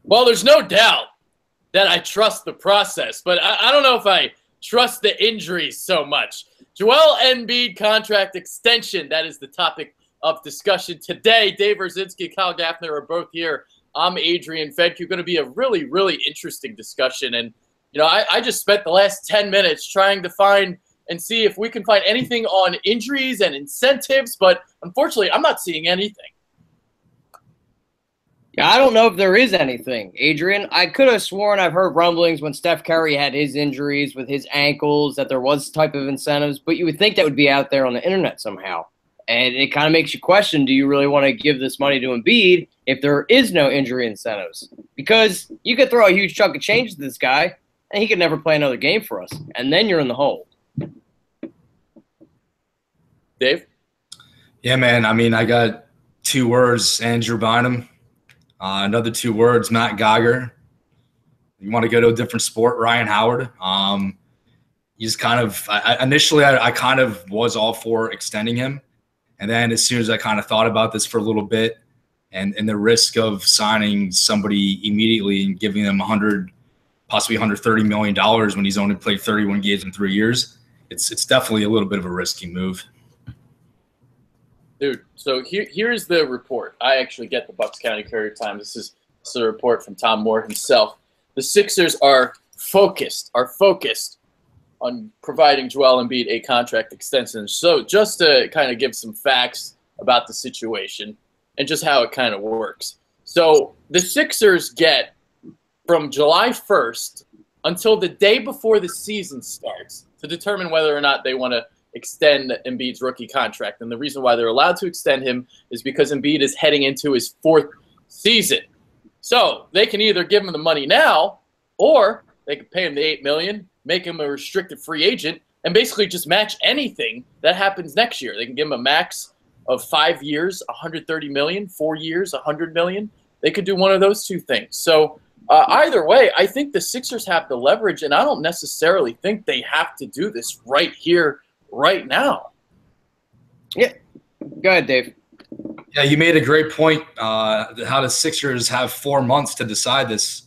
Well, there's no doubt that I trust the process, but I don't know if I trust the injuries so much. Joel Embiid contract extension, that is the topic of discussion today. Dave Roszinski, Kyle Gaffner are both here. I'm Adrian Fedke. Going to be a really, really interesting discussion. And, I just spent the last 10 minutes trying to find and see if we can find anything on injuries and incentives, but unfortunately, I'm not seeing anything. Yeah, I don't know if there is anything, Adrian. I could have sworn I've heard rumblings when Steph Curry had his injuries with his ankles that there was type of incentives, but you would think that would be out there on the internet somehow. And it kind of makes you question, do you really want to give this money to Embiid if there is no injury incentives? Because you could throw a huge chunk of change to this guy, and he could never play another game for us. And then you're in the hole. Dave? Yeah, man. I mean, I got 2 words, Andrew Bynum. Another 2 words, Matt Geiger. You want to go to a different sport, Ryan Howard. He's kind of – initially I kind of was all for extending him. And then as soon as I kind of thought about this for a little bit and the risk of signing somebody immediately and giving them possibly $130 million when he's only played 31 games in 3 years, it's definitely a little bit of a risky move. Dude, so here's the report. I actually get the Bucks County Courier-Times. This is a report from Tom Moore himself. The Sixers are focused on providing Joel Embiid a contract extension. So just to kind of give some facts about the situation and just how it kind of works. So the Sixers get from July 1st until the day before the season starts to determine whether or not they want to extend Embiid's rookie contract. And the reason why they're allowed to extend him is because Embiid is heading into his 4th season. So they can either give him the money now, or they can pay him the $8 million, make him a restricted free agent, and basically just match anything that happens next year. They can give him a max of 5 years, $130 million, 4 years, $100 million. They could do one of those 2 things. So either way, I think the Sixers have the leverage, and I don't necessarily think they have to do this right here, right now. Yeah. Go ahead, Dave. Yeah, you made a great point. How the Sixers have 4 months to decide this.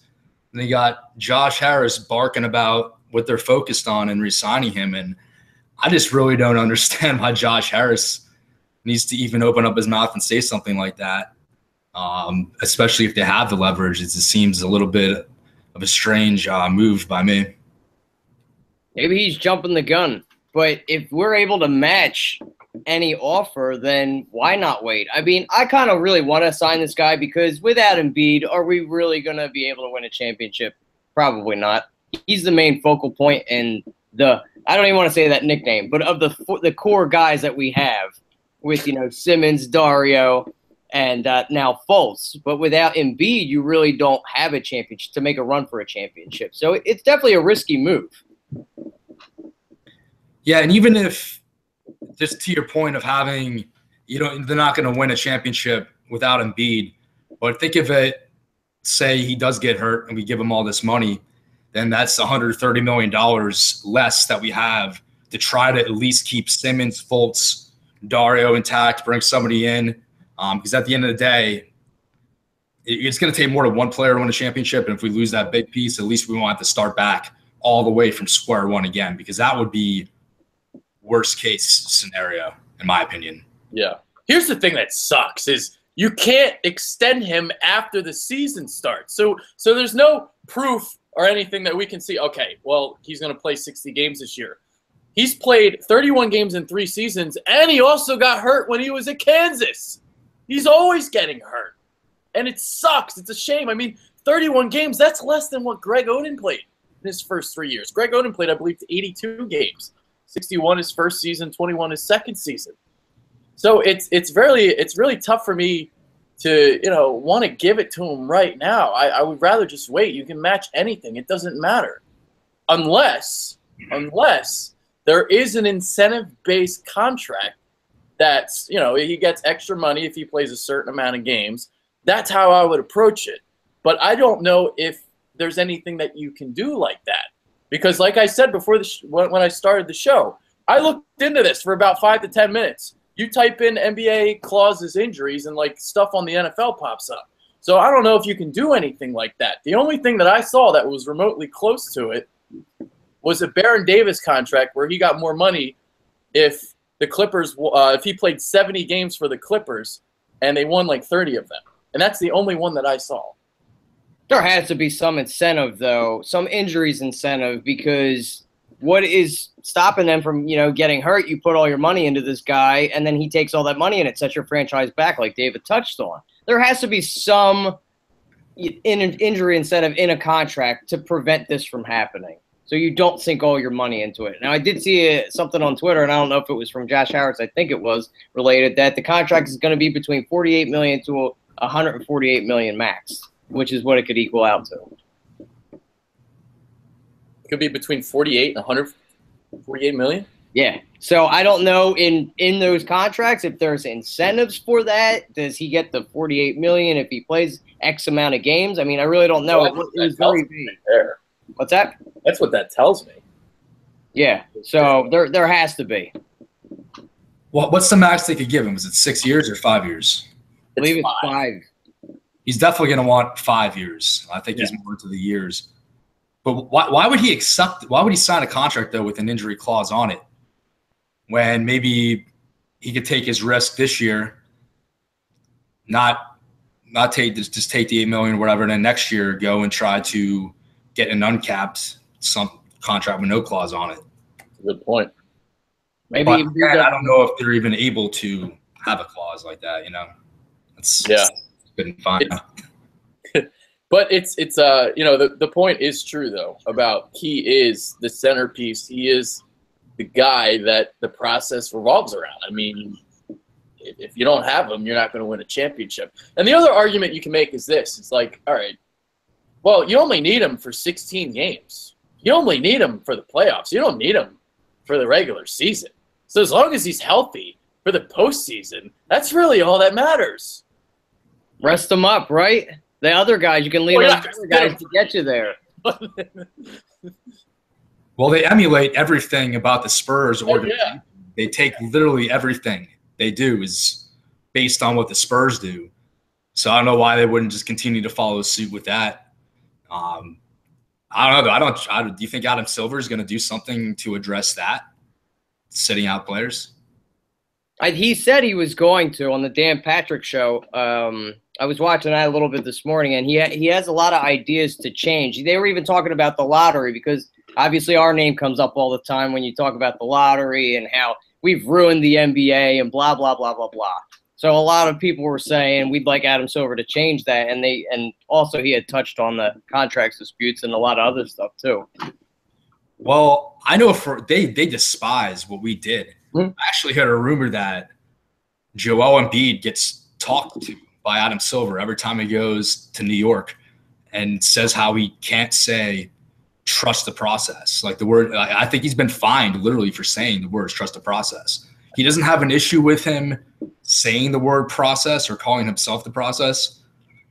And they got Josh Harris barking about what they're focused on and re-signing him. And I just really don't understand why Josh Harris needs to even open up his mouth and say something like that, especially if they have the leverage. It just seems a little bit of a strange move by me. Maybe he's jumping the gun. But if we're able to match any offer, then why not wait? I mean, I kind of really want to sign this guy because without Embiid, are we really going to be able to win a championship? Probably not. He's the main focal point and I don't even want to say that nickname, but of the core guys that we have with, Simmons, Dario, and now Fultz. But without Embiid, you really don't have a championship to make a run for a championship. So it's definitely a risky move. Yeah, and even if, just to your point of having, they're not going to win a championship without Embiid, but think of it, say he does get hurt and we give him all this money, then that's $130 million less that we have to try to at least keep Simmons, Fultz, Dario intact, bring somebody in. Because at the end of the day, it's going to take more than one player to win a championship. And if we lose that big piece, at least we won't have to start back all the way from square one again, because that would be worst case scenario, in my opinion. Yeah. Here's the thing that sucks is you can't extend him after the season starts. So there's no proof or anything that we can see, okay, well, he's going to play 60 games this year. He's played 31 games in 3 seasons, and he also got hurt when he was at Kansas. He's always getting hurt. And it sucks. It's a shame. I mean, 31 games, that's less than what Greg Oden played in his first 3 years. Greg Oden played, I believe, 82 games. 61 his first season, 21 his second season. So it's really tough for me to want to give it to him right now. I would rather just wait. You can match anything. It doesn't matter. Unless there is an incentive-based contract that's, he gets extra money if he plays a certain amount of games. That's how I would approach it. But I don't know if there's anything that you can do like that. Because like I said before, when I started the show, I looked into this for about 5 to 10 minutes. You type in NBA clauses injuries and stuff on the NFL pops up. So I don't know if you can do anything like that. The only thing that I saw that was remotely close to it was a Baron Davis contract where he got more money if the Clippers, if he played 70 games for the Clippers and they won like 30 of them. And that's the only one that I saw. There has to be some incentive, though, some injuries incentive, because what is stopping them from, getting hurt? You put all your money into this guy, and then he takes all that money, and it sets your franchise back, like David touched on. There has to be some injury incentive in a contract to prevent this from happening, so you don't sink all your money into it. Now, I did see something on Twitter, and I don't know if it was from Josh Harris. I think it was related that the contract is going to be between $48 million to $148 million max, which is what it could equal out to. It could be between 48 and 148 million. Yeah. So I don't know in those contracts if there's incentives for that. Does he get the $48 million if he plays X amount of games? I mean, I really don't know. Well, it was very there. What's that? That's what that tells me. Yeah. So there has to be. Well, what's the max they could give him? Was it 6 years or 5 years? I believe it's 5. He's definitely going to want 5 years. I think he's more into the years. But why would he accept? Why would he sign a contract though with an injury clause on it, when maybe he could take his risk this year, not take just take the $8 million or whatever, and then next year go and try to get an uncapped some contract with no clause on it. Good point. Maybe but again, I don't know if they're even able to have a clause like that. It's couldn't find. But it's the point is true though about he is the centerpiece. He is the guy that the process revolves around. I mean, if you don't have him, you're not going to win a championship. And the other argument you can make is this: it's like, all right, well, you only need him for 16 games. You only need him for the playoffs. You don't need him for the regular season. So as long as he's healthy for the postseason, that's really all that matters. Rest him up, right? The other guys, you can leave the other guys to get you there. Well, they emulate everything about the Spurs organization. They take literally everything they do is based on what the Spurs do. So I don't know why they wouldn't just continue to follow suit with that. I don't know, though. Do you think Adam Silver is going to do something to address that, sitting out players? He said he was going to on the Dan Patrick show. I was watching that a little bit this morning, and he has a lot of ideas to change. They were even talking about the lottery because obviously our name comes up all the time when you talk about the lottery and how we've ruined the NBA and blah, blah, blah, blah, blah. So a lot of people were saying we'd like Adam Silver to change that, and also he had touched on the contracts disputes and a lot of other stuff too. Well, I know they despise what we did. Mm-hmm. I actually heard a rumor that Joel Embiid gets talked to by Adam Silver every time he goes to New York and says how he can't say trust the process. Like the word, I think he's been fined literally for saying the words trust the process. He doesn't have an issue with him saying the word process or calling himself the process,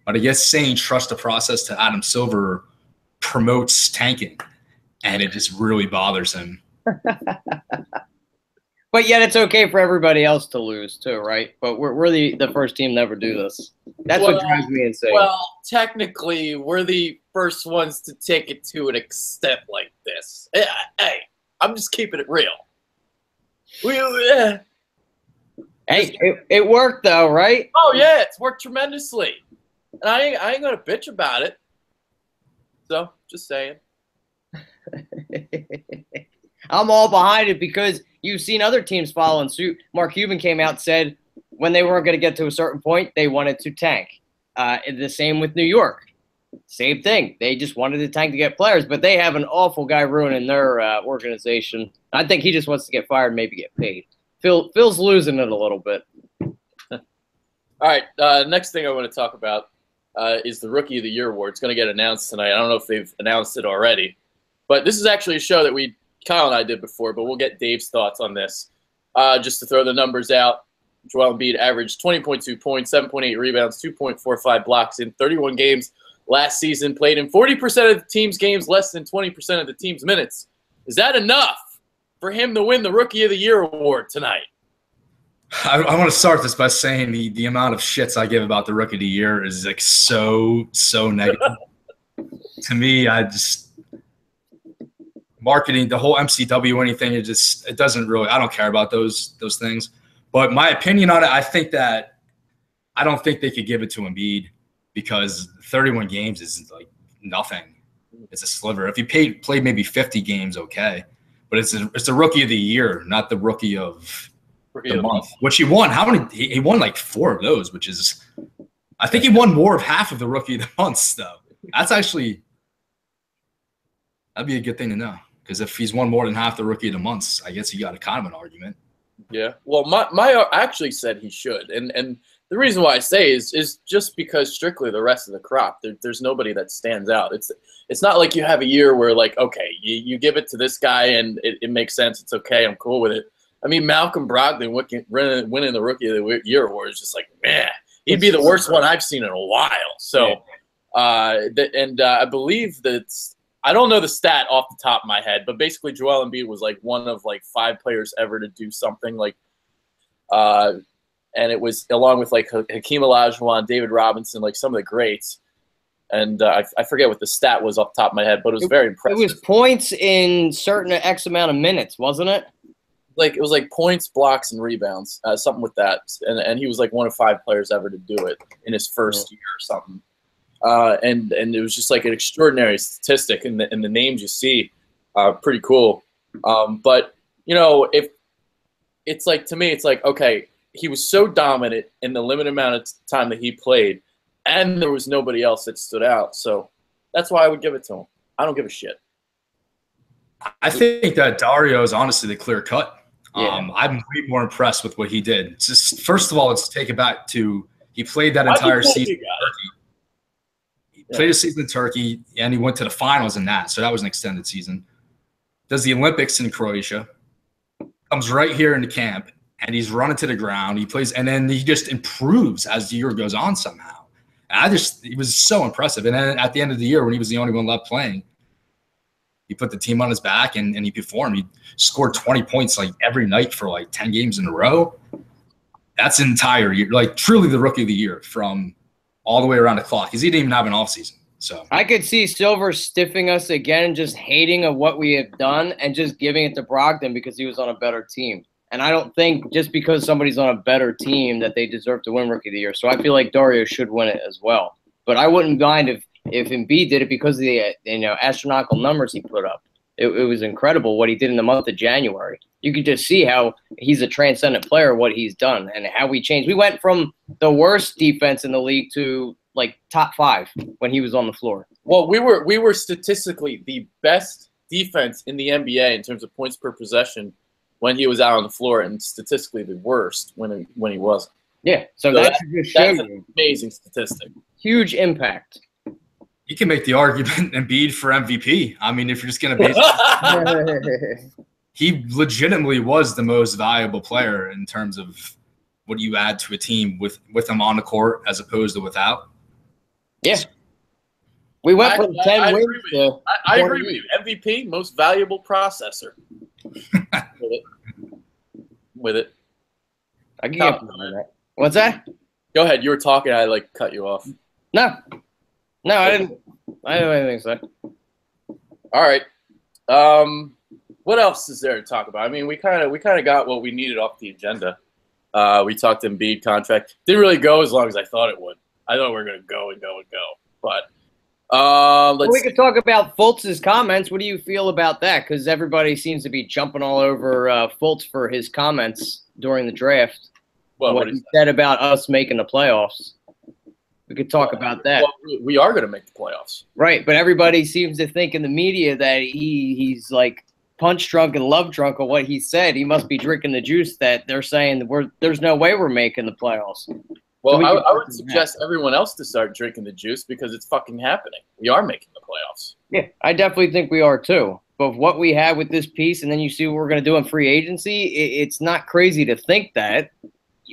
but I guess saying trust the process to Adam Silver promotes tanking, and it just really bothers him. But yet it's okay for everybody else to lose too, right? But we're the first team to ever do this. That's what drives me insane. Well, technically, we're the first ones to take it to an extent like this. Hey, I'm just keeping it real. Hey, it worked though, right? Oh yeah, it's worked tremendously, and I ain't gonna bitch about it. So, just saying. I'm all behind it because you've seen other teams following suit. Mark Cuban came out and said when they weren't going to get to a certain point, they wanted to tank. The same with New York. Same thing. They just wanted to tank to get players, but they have an awful guy ruining their organization. I think he just wants to get fired and maybe get paid. Phil's losing it a little bit. All right, next thing I want to talk about is the Rookie of the Year award. It's going to get announced tonight. I don't know if they've announced it already, but this is actually a show that Kyle and I did before, but we'll get Dave's thoughts on this. Just to throw the numbers out, Joel Embiid averaged 20.2 points, 7.8 rebounds, 2.45 blocks in 31 games last season, played in 40% of the team's games, less than 20% of the team's minutes. Is that enough for him to win the Rookie of the Year award tonight? I want to start this by saying the amount of shits I give about the Rookie of the Year is like so negative. To me, I just marketing the whole MCW anything. It doesn't really. I don't care about those things. But my opinion on it, I don't think they could give it to Embiid because 31 games is like nothing. It's a sliver. If he played maybe 50 games, okay, but it's the Rookie of the Year, not the Rookie of the month, which he won. How many? He won like 4 of those, which is, I think he won more of half of the Rookie of the months though. That'd be a good thing to know, because if he's won more than half the Rookie of the months, I guess you got a kind of an argument. Yeah. Well, my actually said he should, and the reason why I say is just because strictly the rest of the crop, there's nobody that stands out. It's not like you have a year where like, okay, you give it to this guy and it makes sense. It's okay. I'm cool with it. I mean, Malcolm Brogdon winning the Rookie of the Year award is just like, man, he'd be the worst one I've seen in a while. So, I believe that, I don't know the stat off the top of my head, but basically Joel Embiid was like one of like 5 players ever to do something like, and it was along with like Hakeem Olajuwon, David Robinson, like some of the greats. And I forget what the stat was off the top of my head, but it was very impressive. It was points in certain X amount of minutes, wasn't it? Like it was like points, blocks, and rebounds, something with that. And he was like one of 5 players ever to do it in his first year or something. And it was just like an extraordinary statistic, and the names you see, pretty cool. But you know, if it's like, to me, it's like, okay, he was so dominant in the limited amount of time that he played, and there was nobody else that stood out. So that's why I would give it to him. I don't give a shit. I think that Dario is honestly the clear cut. Yeah. I'm way more impressed with what he did. It's just, first of all, let's take it back to, he played that entire season in Turkey. He played a season in Turkey, and he went to the finals in that. So that was an extended season. Does the Olympics in Croatia, comes right here into camp, and he's running to the ground. He plays, and then he just improves as the year goes on somehow. And he was so impressive. And then at the end of the year, when he was the only one left playing, he put the team on his back and he performed. He scored 20 points like every night for like 10 games in a row. That's an entire year, like truly the Rookie of the Year from all the way around the clock, because he didn't even have an offseason. So I could see Silver stiffing us again, just hating of what we have done and just giving it to Brogdon because he was on a better team. And I don't think just because somebody's on a better team that they deserve to win Rookie of the Year. So I feel like Dario should win it as well. But I wouldn't mind if Embiid did it because of the astronomical numbers he put up. It was incredible what he did in the month of January. You could just see how he's a transcendent player, what he's done, and how we changed. We went from the worst defense in the league to like top 5 when he was on the floor. Well, we were statistically the best defense in the NBA in terms of points per possession when he was out on the floor, and statistically the worst when he wasn't. Yeah, so that's an amazing statistic. Huge impact. You can make the argument Embiid for MVP. I mean, if you're just going to base he legitimately was the most valuable player in terms of what you add to a team with him on the court as opposed to without. Yeah. We went from 10 wins to I agree with you. MVP, most valuable processor. with it. I can get that. What's that? Go ahead. You were talking. I cut you off. No, I didn't. I didn't have anything to say. All right. What else is there to talk about? I mean, we kind of got what we needed off the agenda. We talked Embiid contract. Didn't really go as long as I thought it would. I thought we were going to go and go and go. But we could talk about Fultz's comments. What do you feel about that? Because everybody seems to be jumping all over Fultz for his comments during the draft. Well, what he said about us making the playoffs. We could talk about that. Well, we are going to make the playoffs. Right, but everybody seems to think in the media that he's like punch drunk and love drunk of what he said. He must be drinking the juice that they're saying there's no way we're making the playoffs. Well, so I would suggest everyone else to start drinking the juice because it's fucking happening. We are making the playoffs. Yeah, I definitely think we are too. But what we have with this piece, and then you see what we're going to do in free agency, it's not crazy to think that.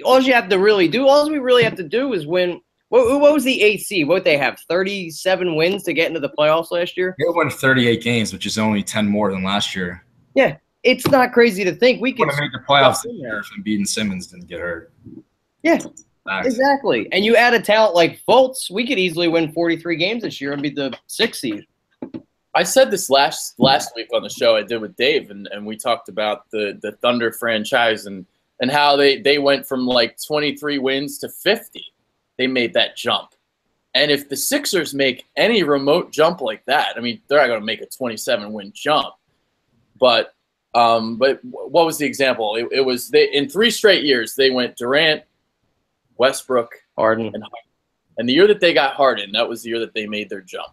All we really have to do is win. What was the 8th seed? What did they have? 37 wins to get into the playoffs last year? They won 38 games, which is only 10 more than last year. Yeah. it's not crazy to think we could make the playoffs this year if Embiid and Simmons didn't get hurt. Yeah, exactly. And you add a talent like Fultz, we could easily win 43 games this year and be the 6th seed. I said this last week on the show I did with Dave, and we talked about the Thunder franchise and how they went from like 23 wins to 50. They made that jump. And if the Sixers make any remote jump like that, I mean, they're not going to make a 27-win jump. But what was the example? It was in 3 straight years they went Durant, Westbrook, Harden, and Harden. And the year that they got Harden, that was the year that they made their jump.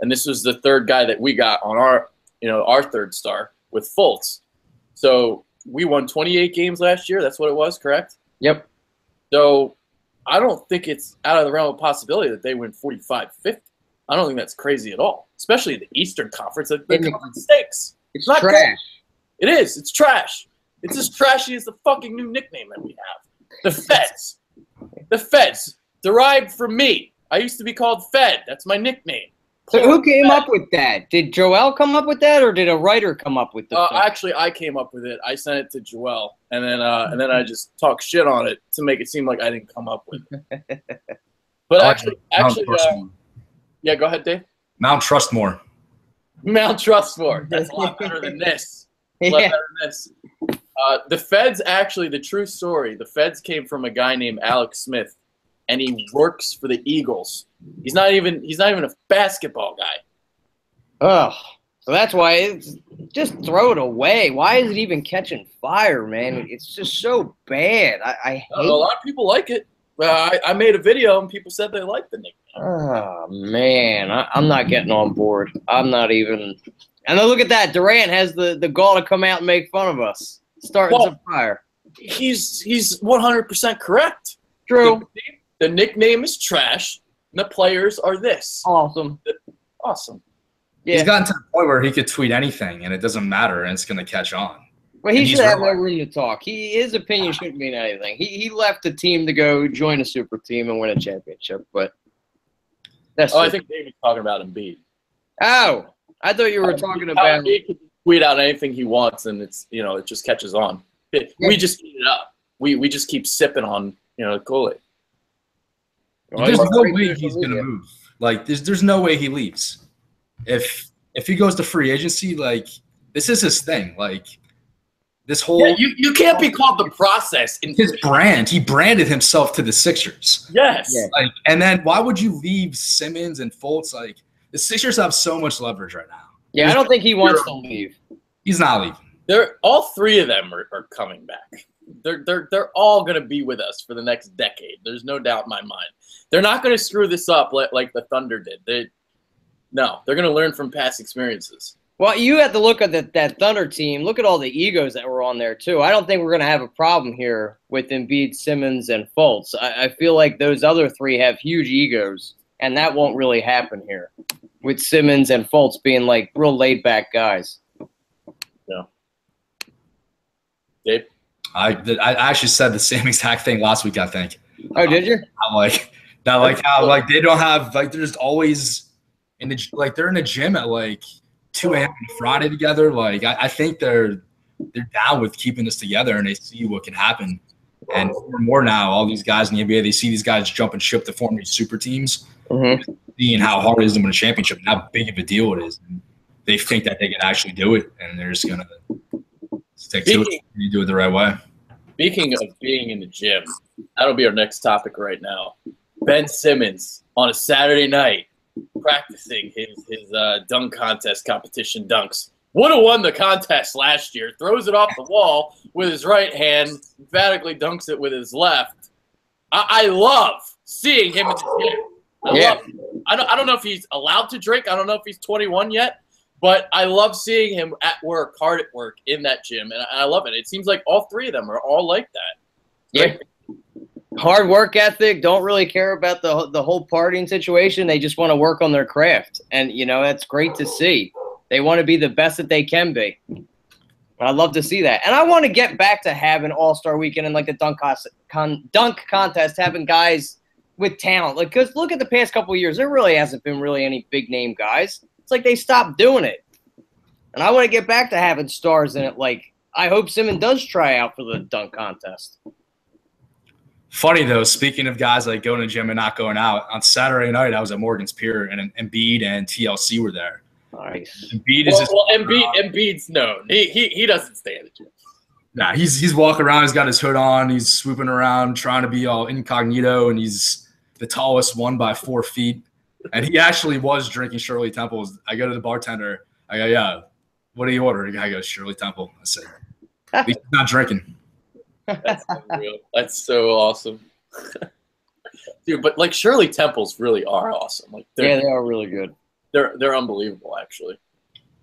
And this was the 3rd guy that we got on our 3rd star with Fultz. So we won 28 games last year. That's what it was, correct? Yep. So I don't think it's out of the realm of possibility that they win 45-50. I don't think that's crazy at all, especially in the Eastern Conference. The conference stinks. It's not trash. Good. It is. It's trash. It's as trashy as the fucking new nickname that we have. The Feds. The Feds, derived from me. I used to be called Fed. That's my nickname. So who came up with that? Did Joel come up with that, or did a writer come up with the Actually, I came up with it. I sent it to Joel, and then I just talked shit on it to make it seem like I didn't come up with it. But actually, yeah, go ahead, Dave. Mount Trustmore. Mount Trustmore. That's a lot better than this. A lot better than this. The Feds, actually, the true story, the Feds came from a guy named Alex Smith, and he works for the Eagles. He's not even a basketball guy. Oh, so that's why just throw it away. Why is it even catching fire, man? It's just so bad. I hate a lot of people like it. I made a video and people said they liked the nickname. Oh man, I'm not getting on board. I'm not even. And then look at that. Durant has the gall to come out and make fun of us, starting some fire. He's 100% correct. True. The nickname is trash. The players are this. Awesome. Awesome. Yeah. He's gotten to the point where he could tweet anything and it doesn't matter and it's going to catch on. Well, he should have no room to talk. His opinion shouldn't mean anything. He left the team to go join a super team and win a championship. But that's I think David's talking about Embiid. Oh, I thought you were talking about. Embiid can tweet out anything he wants and it's it just catches on. We just eat it up. We just keep sipping on Kool-Aid. There's no way he's going to move. Like, there's no way he leaves. If he goes to free agency, like, this is his thing. Like, this whole you can't be called the process in his brand. He branded himself to the Sixers. Yes. Yeah. Like, and then why would you leave Simmons and Fultz? Like, the Sixers have so much leverage right now. Yeah, I don't think he wants to leave. He's not leaving. All 3 of them are coming back. They're all going to be with us for the next decade. There's no doubt in my mind. They're not going to screw this up like the Thunder did. They're going to learn from past experiences. Well, you have to look at that Thunder team. Look at all the egos that were on there, too. I don't think we're going to have a problem here with Embiid, Simmons, and Fultz. I feel like those other 3 have huge egos, and that won't really happen here with Simmons and Fultz being, like, real laid-back guys. Yeah. Dave? I actually said the same exact thing last week, I think. Oh, did you? I'm like – now, like how like they don't have like they're just always in the like they're in the gym at like 2 a.m. on Friday together. Like I think they're down with keeping this together and they see what can happen. And more now, all these guys in the NBA, they see these guys jump and ship to form these super teams, seeing how hard it is to win a championship and how big of a deal it is. And they think that they can actually do it, and they're just gonna stick to it and do it the right way. Speaking of being in the gym, that'll be our next topic right now. Ben Simmons on a Saturday night practicing his dunk contest competition dunks. Would have won the contest last year. Throws it off the wall with his right hand, emphatically dunks it with his left. I love seeing him in the gym. I don't know if he's allowed to drink. I don't know if he's 21 yet. But I love seeing him at work, hard at work, in that gym, and I love it. It seems like all 3 of them are all like that. Yeah. Hard work ethic, don't really care about the whole partying situation. They just want to work on their craft, and, that's great to see. They want to be the best that they can be. I love to see that. And I want to get back to having All-Star Weekend and, like, the dunk contest, having guys with talent. Like, because look at the past couple of years. There really hasn't been any big-name guys. It's like they stopped doing it. And I want to get back to having stars in it like I hope Simmons does try out for the dunk contest. Funny, though, speaking of guys like going to the gym and not going out, on Saturday night I was at Morgan's Pier, and Embiid and TLC were there. Nice. Embiid is Embiid's known. He doesn't stay at the gym. Nah, he's walking around. He's got his hood on. He's swooping around, trying to be all incognito, and he's the tallest one by 4 feet. And he actually was drinking Shirley Temple's. I go to the bartender. I go, yeah, what do you order? The guy goes, Shirley Temple. I said, at least he's not drinking. That's unreal. That's so awesome. Dude, but like Shirley Temples really are awesome. Like they are really good. They're unbelievable, actually.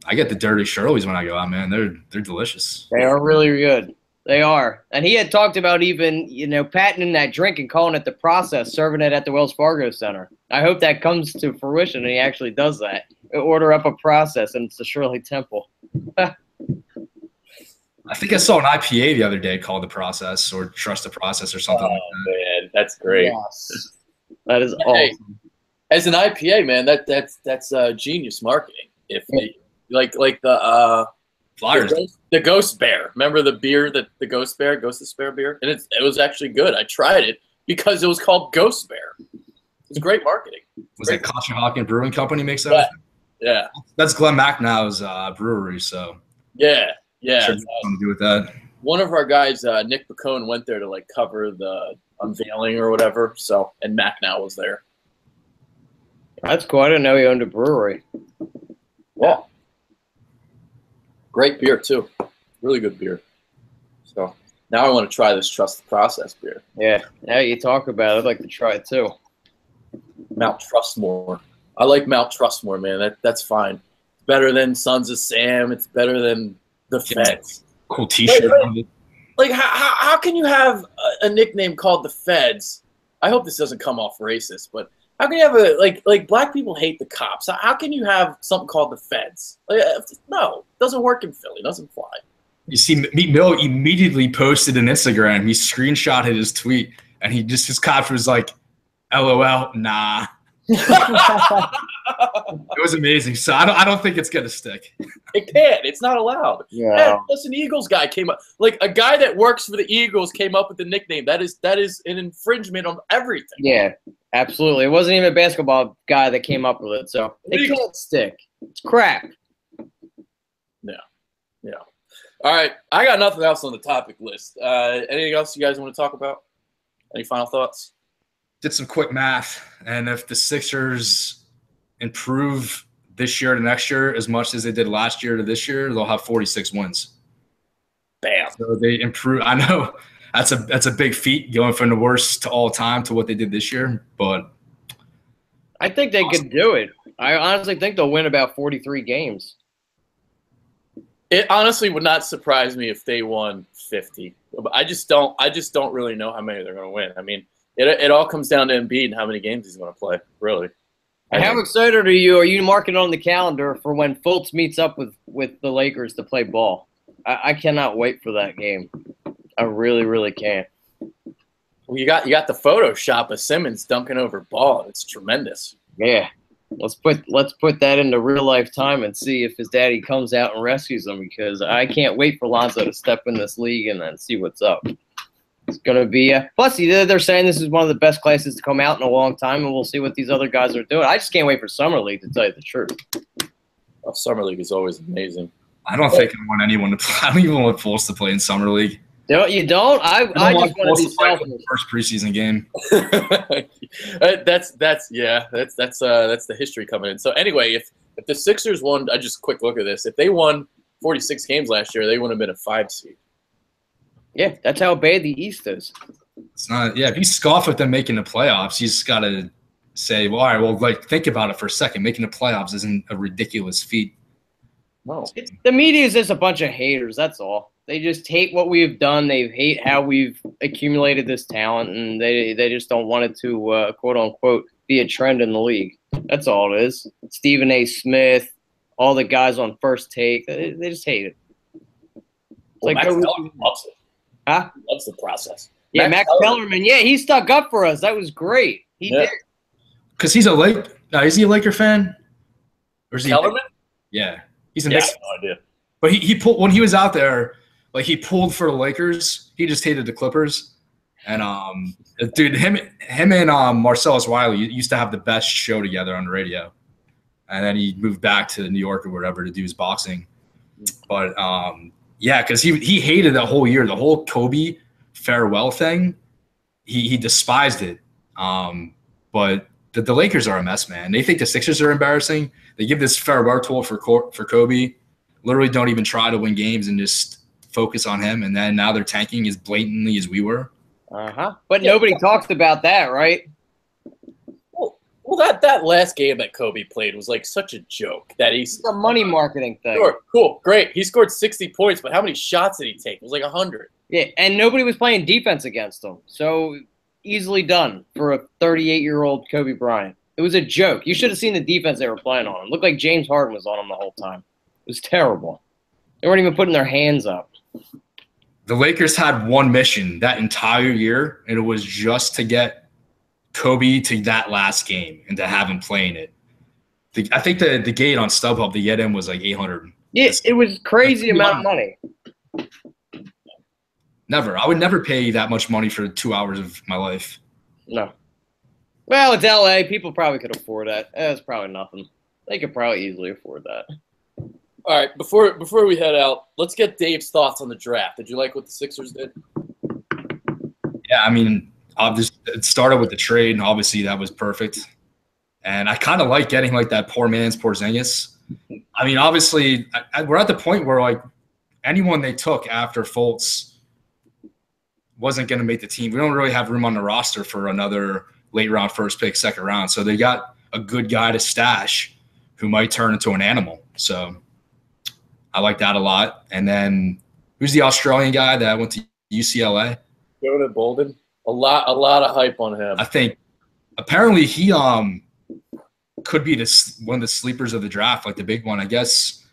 I get the dirty Shirleys when I go out, man. They're delicious. They are really good. They are. And he had talked about even, patenting that drink and calling it the process, serving it at the Wells Fargo Center. I hope that comes to fruition and he actually does that. Order up a process and it's the Shirley Temple. I think I saw an IPA the other day called the process or trust the process or something like that. Man, that's great. Yes. That is awesome. As an IPA, man, that's genius marketing. If they, like the Flyers, the Ghost Bear. Remember the beer that the Ghost Despair beer, and it was actually good. I tried it because it was called Ghost Bear. It's great marketing. Was that Conshohocken Brewing Company makes that? Yeah. That's Glenn Macnow's brewery. So yeah. Sure something to do with that. One of our guys, Nick Bacone, went there to like cover the unveiling or whatever. So and Macnow was there. That's cool. I didn't know he owned a brewery. Yeah. Great beer, too. Really good beer. So now I want to try this Trust the Process beer. Yeah. Now you talk about it, I'd like to try it, too. Mount Trustmore. I like Mount Trustmore, man. That's fine. It's better than Sons of Sam. It's better than the Feds. Cool T-shirt. Like how can you have a nickname called the Feds? I hope this doesn't come off racist, but how can you have like black people hate the cops? How can you have something called the Feds? No, it doesn't work in Philly. It doesn't fly. You see, Meat Mill immediately posted an Instagram. He screenshotted his tweet, and his caption was like, "LOL, nah." It was amazing. So I don't think it's gonna stick. It can't. It's not allowed. Yeah. Plus, an Eagles guy came up, like a guy that works for the Eagles came up with the nickname. That is an infringement on everything. Yeah, absolutely. It wasn't even a basketball guy that came up with it, so it can't stick. It's crap. Yeah. All right, I got nothing else on the topic list. Anything else you guys want to talk about? Any final thoughts? Did some quick math, and if the Sixers improve this year to next year as much as they did last year to this year, they'll have 46 wins. Bam. So they improve. I know that's a big feat going from the worst to all time to what they did this year, but I think they could do it. I honestly think they'll win about 43 games. It honestly would not surprise me if they won 50. I just don't really know how many they're going to win. I mean, it all comes down to Embiid and how many games he's going to play, really. How excited are you marking on the calendar for when Fultz meets up with the Lakers to play ball? I cannot wait for that game. I really, really can't. Well, you got the Photoshop of Simmons dunking over ball. It's tremendous. Yeah. Let's put that into real life time and see if his daddy comes out and rescues him, because I can't wait for Lonzo to step in this league and then see what's up. It's going to be plus they're saying this is one of the best classes to come out in a long time, and we'll see what these other guys are doing. I just can't wait for Summer League, to tell you the truth. Well, Summer League is always amazing. I don't think I want anyone to play. I don't even want Fultz to play in Summer League. You don't? I just want to be selfish. First preseason game. That's the history coming in. So anyway, if the Sixers won, I just quick look at this. If they won 46 games last year, they would have been a 5 seed. Yeah, that's how bad the East is. It's not. Yeah, if you scoff at them making the playoffs, you just gotta say, well, all right, well, like think about it for a second. Making the playoffs isn't a ridiculous feat. No, the media is just a bunch of haters. That's all. They just hate what we've done. They hate how we've accumulated this talent, and they just don't want it to quote unquote be a trend in the league. That's all it is. Stephen A. Smith, all the guys on First Take, they just hate it. Well, Max Kellerman loves it. Huh? He loves the process. Yeah, Max Kellerman. Yeah, he stuck up for us. That was great. He did. Because he's a Lake. Is he a Laker fan? Or is he Kellerman? Yeah, he's a I have Knicks. no idea. But he pulled when he was out there. Like he pulled for the Lakers. He just hated the Clippers. And dude, him and Marcellus Wiley used to have the best show together on the radio. And then he moved back to New York or whatever to do his boxing. But yeah, because he hated that whole year, the whole Kobe farewell thing. He despised it. But the Lakers are a mess, man. They think the Sixers are embarrassing. They give this farewell tour for Kobe. Literally don't even try to win games and just focus on him. And then now they're tanking as blatantly as we were. But nobody talks about that, right? Well, that last game that Kobe played was like such a joke that It's a money marketing thing. Sure, cool, great. He scored 60 points, but how many shots did he take? It was like 100. Yeah, and nobody was playing defense against him. So easily done for a 38-year-old Kobe Bryant. It was a joke. You should have seen the defense they were playing on him. It looked like James Harden was on him the whole time. It was terrible. They weren't even putting their hands up. The Lakers had one mission that entire year, and it was just to get Kobe to that last game and to have him playing it. I think the gate on StubHub to get him was like $800. Yeah, it was crazy amount of money. Never. I would never pay that much money for 2 hours of my life. No. Well, it's LA. People probably could afford that. It's probably nothing. They could probably easily afford that. All right, before we head out, let's get Dave's thoughts on the draft. Did you like what the Sixers did? Yeah, I mean, it started with the trade, and obviously that was perfect. And I kind of like getting like that poor man's Porzingis. I mean, obviously, we're at the point where like anyone they took after Fultz wasn't going to make the team. We don't really have room on the roster for another late round first pick, second round. So they got a good guy to stash who might turn into an animal. So I like that a lot. And then who's the Australian guy that went to UCLA? Jonah Bolden. A lot of hype on him. I think apparently he could be one of the sleepers of the draft, like the big one. I guess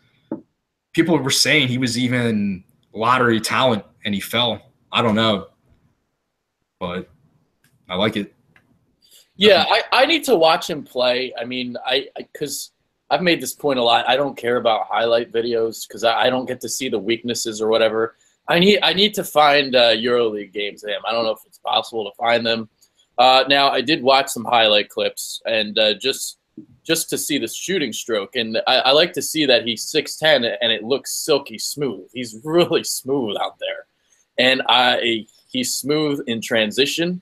people were saying he was even lottery talent and he fell. I don't know, but I like it. Yeah, I need to watch him play. I mean, because I've made this point a lot. I don't care about highlight videos because I don't get to see the weaknesses or whatever. I need to find EuroLeague games of him. I don't know if it's possible to find them. Now, I did watch some highlight clips and just to see the shooting stroke. And I like to see that he's 6'10", and it looks silky smooth. He's really smooth out there. And he's smooth in transition,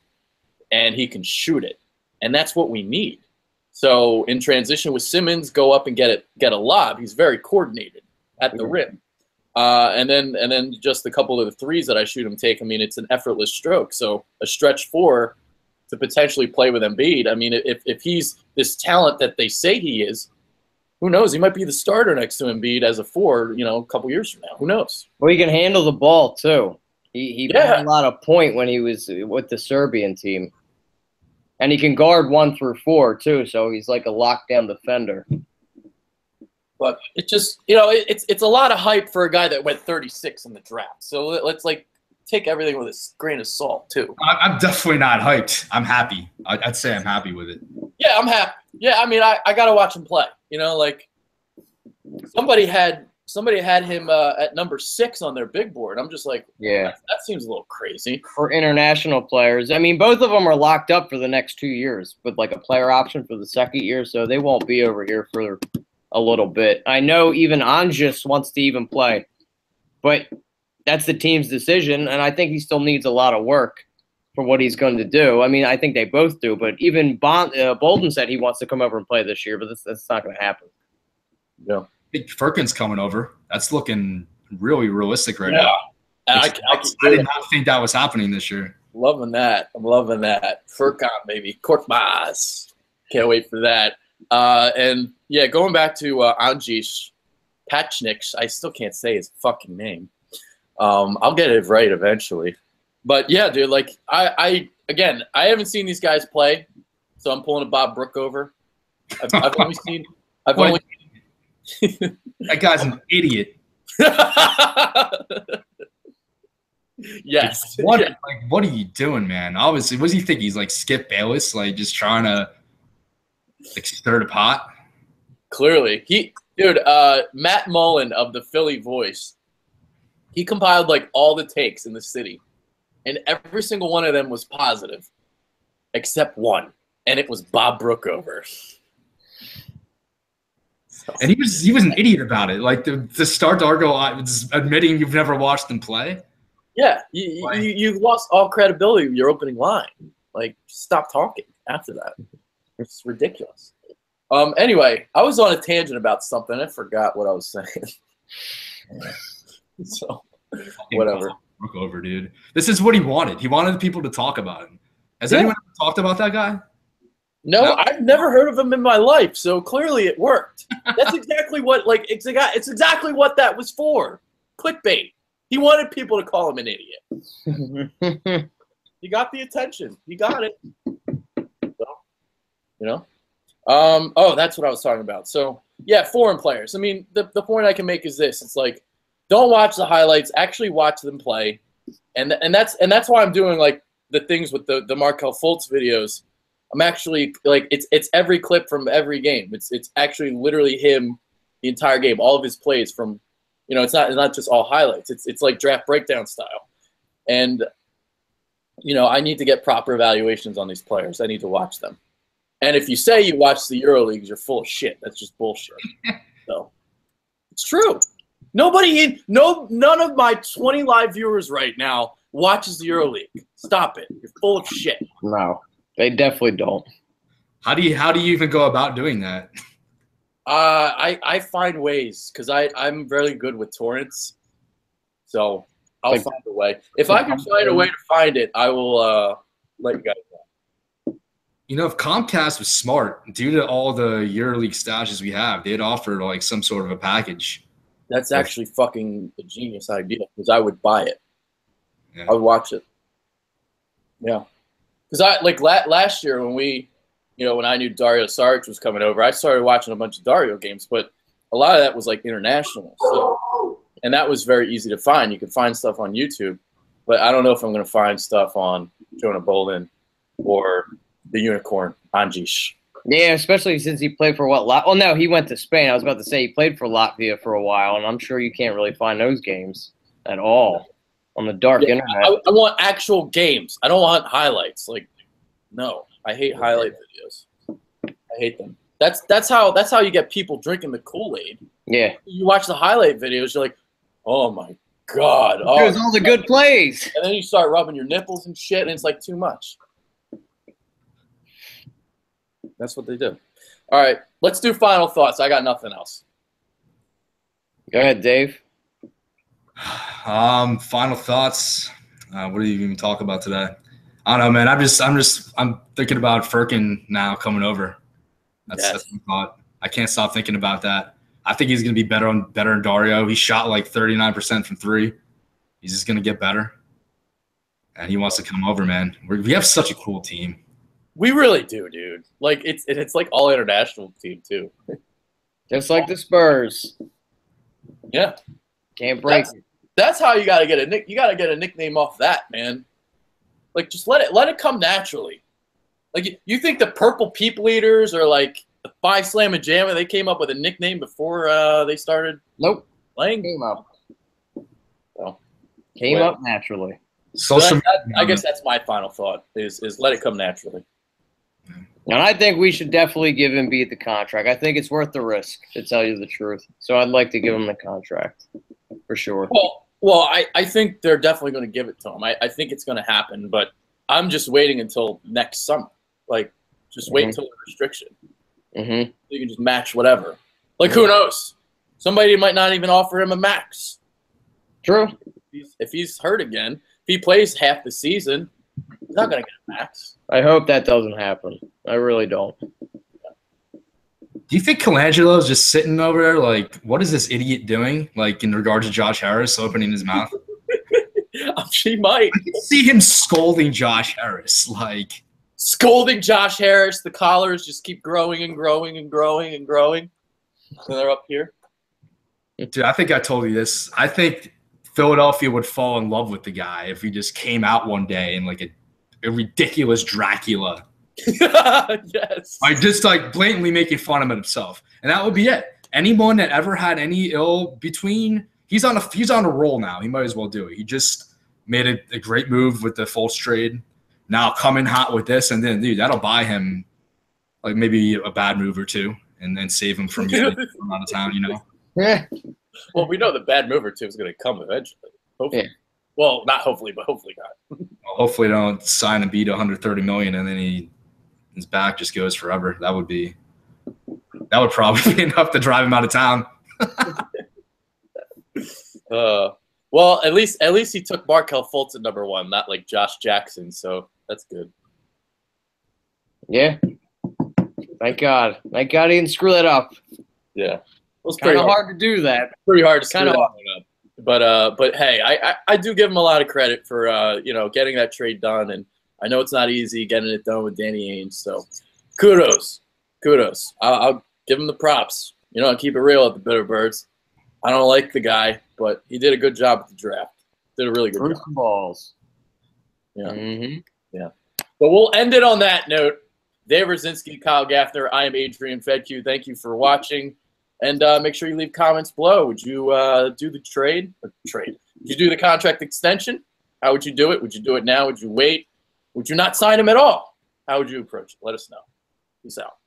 and he can shoot it. And that's what we need. So in transition with Simmons, go up and get a lob. He's very coordinated at the rim. And then just a couple of the threes that I shoot him take. I mean, it's an effortless stroke. So a stretch four to potentially play with Embiid. I mean, if he's this talent that they say he is, who knows? He might be the starter next to Embiid as a four, a couple years from now. Who knows? Well, he can handle the ball too. He had a lot of point when he was with the Serbian team. And he can guard 1 through 4 too, so he's like a lockdown defender. But it just, it's a lot of hype for a guy that went 36 in the draft. So let's take everything with a grain of salt too. I'm definitely not hyped. I'm happy. I'd say I'm happy with it. Yeah, I'm happy. Yeah, I mean, I got to watch him play. Somebody had him at number 6 on their big board. I'm just like, yeah, that seems a little crazy. For international players, I mean, both of them are locked up for the next 2 years with like a player option for the second year, so they won't be over here for a little bit. I know even Anjus wants to even play, but that's the team's decision, and I think he still needs a lot of work for what he's going to do. I mean, I think they both do, but even Bolden said he wants to come over and play this year, but that's not going to happen. Yeah. I think Firkin's coming over. That's looking really realistic right now. I did not think that was happening this year. Loving that. I'm loving that. Furkan, baby. Korkmaz. Can't wait for that. And, yeah, going back to Anjic Pachniks, I still can't say his fucking name. I'll get it right eventually. But, yeah, dude, I haven't seen these guys play, so I'm pulling a Bob Brook over. I've only seen that guy's an idiot. Yes. What are you doing, man? Obviously, what does he think? He's like Skip Bayless, like just trying to stir the pot? Clearly. Matt Mullen of the Philly Voice He compiled like all the takes in the city, and every single one of them was positive, except one, and it was Bob Brookover. So, And he was an idiot about it. Like to start to argue, admitting you've never watched them play. yeah, you've lost all credibility with your opening line. Like, stop talking after that. It's ridiculous. Anyway, I was on a tangent about something. I forgot what I was saying. So, whatever. Brookover, dude. This is what he wanted. He wanted people to talk about him. Has anyone ever talked about that guy? No, I've never heard of him in my life, so clearly it worked. That's exactly what, like, it's exactly what that was for. Clickbait. He wanted people to call him an idiot. He got the attention. He got it. So, you know? Oh, that's what I was talking about. So, yeah, foreign players. I mean, the point I can make is this. It's like, don't watch the highlights. Actually watch them play. And that's why I'm doing, like, the things with the Markelle Fultz videos. I'm actually, like, it's every clip from every game. It's actually literally him the entire game, all of his plays from, you know, it's not just all highlights. It's like draft breakdown style. And, you know, I need to get proper evaluations on these players. I need to watch them. And if you say you watch the EuroLeagues, you're full of shit. That's just bullshit. So it's true. None of my 20 live viewers right now watches the EuroLeague. Stop it. You're full of shit. No, they definitely don't. How do you even go about doing that? I find ways because I'm really good with torrents. So I'll find a way. If I can find a way to find it, I will let you guys know. You know, if Comcast was smart, due to all the EuroLeague stashes we have, they'd offer like some sort of a package. That's actually fucking a genius idea because I would buy it. Yeah. I would watch it. Yeah. Because I like last year when when I knew Dario Saric was coming over, I started watching a bunch of Dario games, but a lot of that was like international. So, and that was very easy to find. You could find stuff on YouTube, but I don't know if I'm going to find stuff on Jonah Bolden or the Unicorn, Anjish. Yeah, especially since he played for what? Well, no, he went to Spain. I was about to say he played for Latvia for a while, and I'm sure you can't really find those games at all on the dark internet. I want actual games. I don't want highlights. Like, no, I hate highlight videos. I hate them. That's how you get people drinking the Kool-Aid. Yeah. You watch the highlight videos, you're like, oh my God. There's all the good plays. And then you start rubbing your nipples and shit, and it's like too much. That's what they do. All right, let's do final thoughts. I got nothing else. Go ahead, Dave. Final thoughts. What do you even talk about today? I don't know, man. I'm thinking about Firkin now coming over. That's my thought. I can't stop thinking about that. I think he's going to be better than Dario. He shot like 39% from three. He's just going to get better. And he wants to come over, man. We have such a cool team. We really do, dude. Like it's like all international team too. Just like the Spurs. Yeah. Can't break it. That's how you gotta get a nickname off that, man. Like just let it come naturally. Like you think the Purple People Eaters or like the Five Slam and Jam, they came up with a nickname before they started playing? Came up. So, Came up naturally. I guess that's my final thought is let it come naturally. And I think we should definitely give Embiid the contract. I think it's worth the risk, to tell you the truth. So I'd like to give him the contract for sure. Well, I think they're definitely going to give it to him. I think it's going to happen, but I'm just waiting until next summer. Like, just wait until the restriction. Mm-hmm. You can just match whatever. Like, who knows? Somebody might not even offer him a max. True. If he's hurt again, if he plays half the season, he's not going to get a max. I hope that doesn't happen. I really don't. Do you think Colangelo's just sitting over there like, what is this idiot doing? Like, in regards to Josh Harris opening his mouth? She might. I can see him scolding Josh Harris. Like, scolding Josh Harris. The collars just keep growing and growing and growing and growing. So they're up here. Dude, I think I told you this. I think Philadelphia would fall in love with the guy if he just came out one day and like a ridiculous Dracula. Yes. Like just like blatantly making fun of himself. And that would be it. Anyone that ever had any ill between he's on a roll now. He might as well do it. He just made a great move with the Fultz trade. Now coming hot with this, and then dude, that'll buy him like maybe a bad move or two, and then save him from getting from out of town. Yeah. Well, we know the bad move or two is going to come eventually. Hopefully. Yeah. Well, not hopefully, but hopefully not. Well, hopefully, they don't sign Embiid to 130 million, and then his back just goes forever. That would probably be enough to drive him out of town. Well, at least he took Markelle Fultz at number 1, not like Josh Jackson. So that's good. Yeah. Thank God. Thank God he didn't screw that up. Yeah, it was Kind of hard to do that. Pretty hard to screw Kinda that one up. But hey, I do give him a lot of credit for getting that trade done, and I know it's not easy getting it done with Danny Ainge. So kudos. I'll give him the props. Keep it real at the Bitterbirds. I don't like the guy, but he did a good job at the draft. Did a really good job. Balls. Yeah. Mm-hmm. Yeah. But we'll end it on that note. Dave Rzinski, Kyle Gaffner, I am Adrian Fedke. Thank you for watching. And make sure you leave comments below. Would you do the trade? Would you do the contract extension? How would you do it? Would you do it now? Would you wait? Would you not sign him at all? How would you approach it? Let us know. Peace out.